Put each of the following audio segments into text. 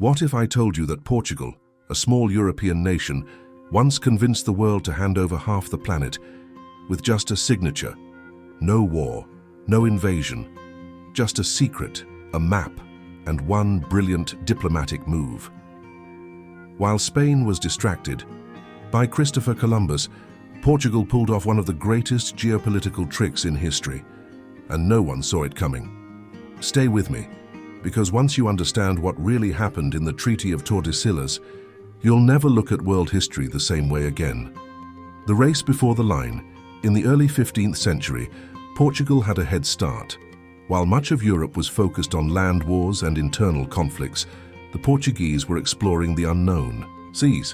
What if I told you that Portugal, a small European nation, once convinced the world to hand over half the planet with just a signature? No war, no invasion, just a secret, a map, and one brilliant diplomatic move. While Spain was distracted, by Christopher Columbus, Portugal pulled off one of the greatest geopolitical tricks in history, and no one saw it coming. Stay with me, because once you understand what really happened in the Treaty of Tordesillas, you'll never look at world history the same way again. The race before the line. In the early 15th century, Portugal had a head start. While much of Europe was focused on land wars and internal conflicts, the Portuguese were exploring the unknown seas.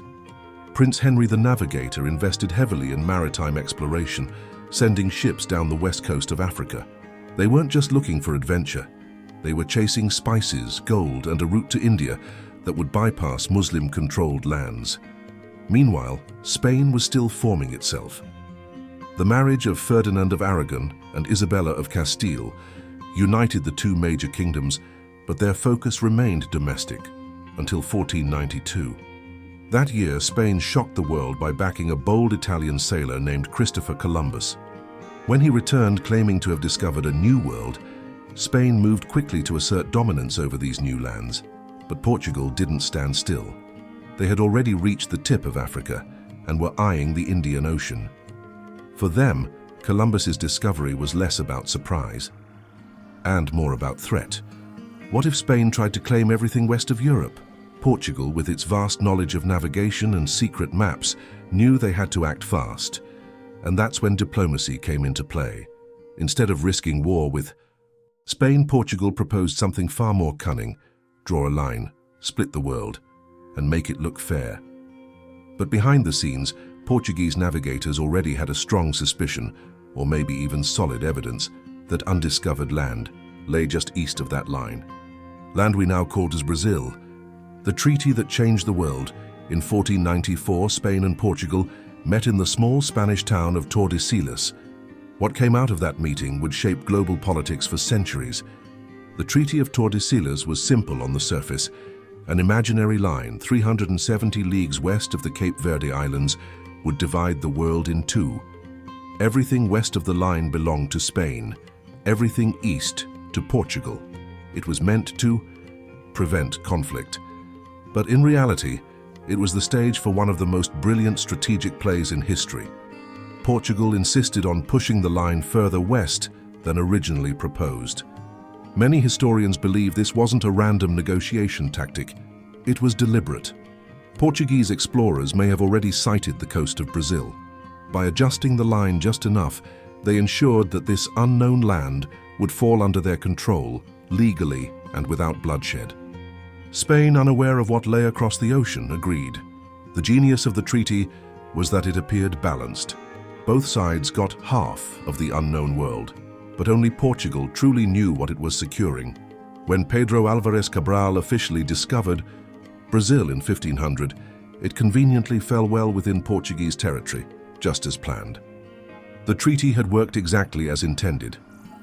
Prince Henry the Navigator invested heavily in maritime exploration, sending ships down the west coast of Africa. They weren't just looking for adventure. They were chasing spices, gold, and a route to India that would bypass Muslim-controlled lands. Meanwhile, Spain was still forming itself. The marriage of Ferdinand of Aragon and Isabella of Castile united the two major kingdoms, but their focus remained domestic until 1492. That year, Spain shocked the world by backing a bold Italian sailor named Christopher Columbus. When he returned claiming to have discovered a new world, Spain moved quickly to assert dominance over these new lands. But Portugal didn't stand still. They had already reached the tip of Africa and were eyeing the Indian Ocean. For them, Columbus's discovery was less about surprise and more about threat. What if Spain tried to claim everything west of Europe? Portugal, with its vast knowledge of navigation and secret maps, knew they had to act fast. And that's when diplomacy came into play. Instead of risking war with Spain, Portugal proposed something far more cunning: draw a line, split the world, and make it look fair. But behind the scenes, Portuguese navigators already had a strong suspicion, or maybe even solid evidence, that undiscovered land lay just east of that line. Land we now called as Brazil. The treaty that changed the world. In 1494, Spain and Portugal met in the small Spanish town of Tordesillas. What came out of that meeting would shape global politics for centuries. The Treaty of Tordesillas was simple on the surface. An imaginary line 370 leagues west of the Cape Verde Islands would divide the world in two. Everything west of the line belonged to Spain, everything east to Portugal. It was meant to prevent conflict. But in reality, it was the stage for one of the most brilliant strategic plays in history. Portugal insisted on pushing the line further west than originally proposed. Many historians believe this wasn't a random negotiation tactic. It was deliberate. Portuguese explorers may have already sighted the coast of Brazil. By adjusting the line just enough, they ensured that this unknown land would fall under their control, legally and without bloodshed. Spain, unaware of what lay across the ocean, agreed. The genius of the treaty was that it appeared balanced. Both sides got half of the unknown world, but only Portugal truly knew what it was securing. When Pedro Álvares Cabral officially discovered Brazil in 1500, it conveniently fell well within Portuguese territory, just as planned. The treaty had worked exactly as intended.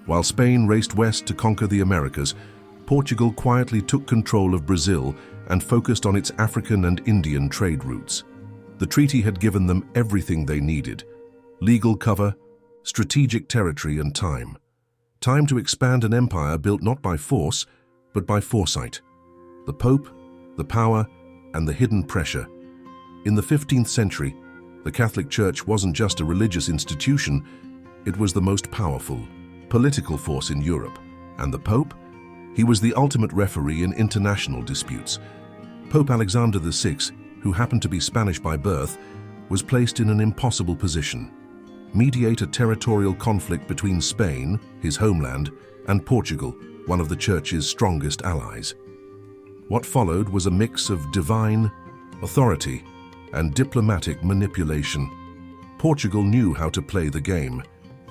While Spain raced west to conquer the Americas, Portugal quietly took control of Brazil and focused on its African and Indian trade routes. The treaty had given them everything they needed: legal cover, strategic territory, and time. Time to expand an empire built not by force, but by foresight. The Pope, the power, and the hidden pressure. In the 15th century, the Catholic Church wasn't just a religious institution, it was the most powerful political force in Europe. And the Pope? He was the ultimate referee in international disputes. Pope Alexander VI, who happened to be Spanish by birth, was placed in an impossible position: mediate a territorial conflict between Spain, his homeland, and Portugal, one of the Church's strongest allies. What followed was a mix of divine authority and diplomatic manipulation. Portugal knew how to play the game.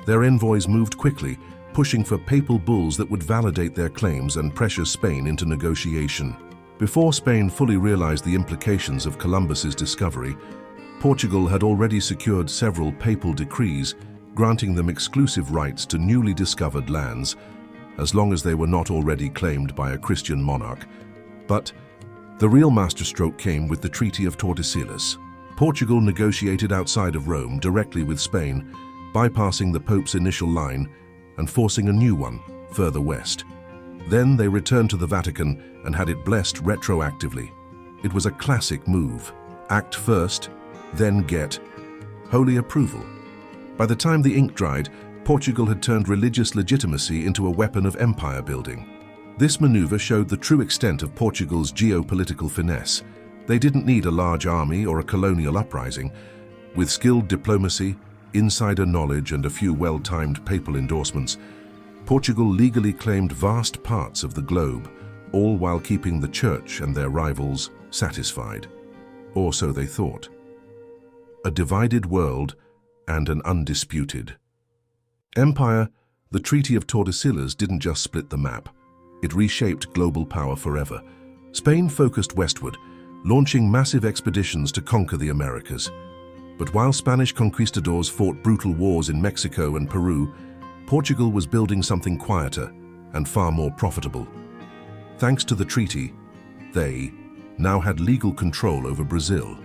Their envoys moved quickly, pushing for papal bulls that would validate their claims and pressure Spain into negotiation. Before Spain fully realized the implications of Columbus's discovery, Portugal had already secured several papal decrees granting them exclusive rights to newly discovered lands, as long as they were not already claimed by a Christian monarch. But The real masterstroke came with the Treaty of Tordesillas. Portugal negotiated outside of Rome directly with Spain, bypassing the Pope's initial line and forcing a new one further west. Then they returned to the Vatican and had it blessed retroactively. It was a classic move. Act first, then get holy approval. By the time the ink dried, Portugal had turned religious legitimacy into a weapon of empire building. This maneuver showed the true extent of Portugal's geopolitical finesse. They didn't need a large army or a colonial uprising. With skilled diplomacy, insider knowledge, and a few well-timed papal endorsements, Portugal legally claimed vast parts of the globe, all while keeping the church and their rivals satisfied. Or so they thought. A divided world and an undisputed empire. The Treaty of Tordesillas didn't just split the map. It reshaped global power forever. Spain focused westward, launching massive expeditions to conquer the Americas. But while Spanish conquistadors fought brutal wars in Mexico and Peru, Portugal was building something quieter and far more profitable. Thanks to the treaty, they now had legal control over Brazil,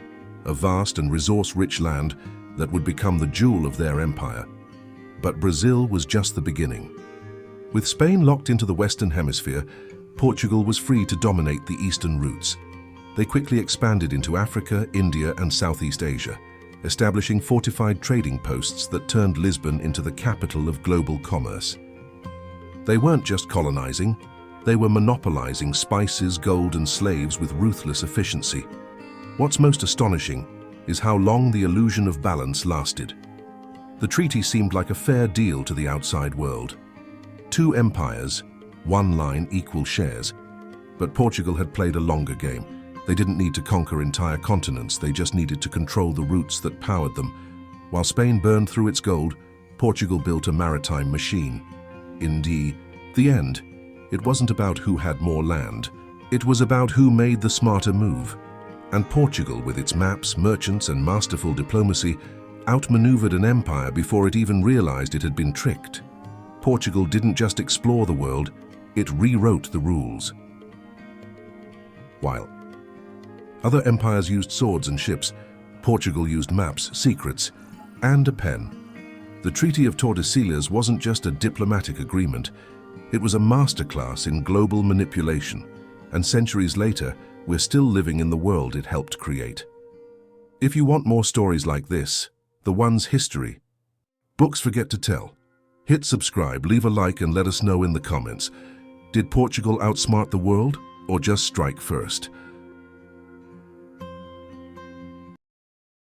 a vast and resource-rich land that would become the jewel of their empire. But Brazil was just the beginning. With Spain locked into the Western Hemisphere, Portugal was free to dominate the eastern routes. They quickly expanded into Africa, India, and Southeast Asia, establishing fortified trading posts that turned Lisbon into the capital of global commerce. They weren't just colonizing, they were monopolizing spices, gold, and slaves with ruthless efficiency. What's most astonishing is how long the illusion of balance lasted. The treaty seemed like a fair deal to the outside world. Two empires, one line, equal shares. But Portugal had played a longer game. They didn't need to conquer entire continents, they just needed to control the routes that powered them. While Spain burned through its gold, Portugal built a maritime machine. In the end, it wasn't about who had more land. It was about who made the smarter move. And Portugal, with its maps, merchants, and masterful diplomacy, outmaneuvered an empire before it even realized it had been tricked. Portugal didn't just explore the world, it rewrote the rules. While other empires used swords and ships, Portugal used maps, secrets, and a pen. The Treaty of Tordesillas wasn't just a diplomatic agreement, it was a masterclass in global manipulation, and centuries later, we're still living in the world it helped create. If you want more stories like this, the ones history, books forget to tell, hit subscribe, leave a like, and let us know in the comments. Did Portugal outsmart the world, or just strike first?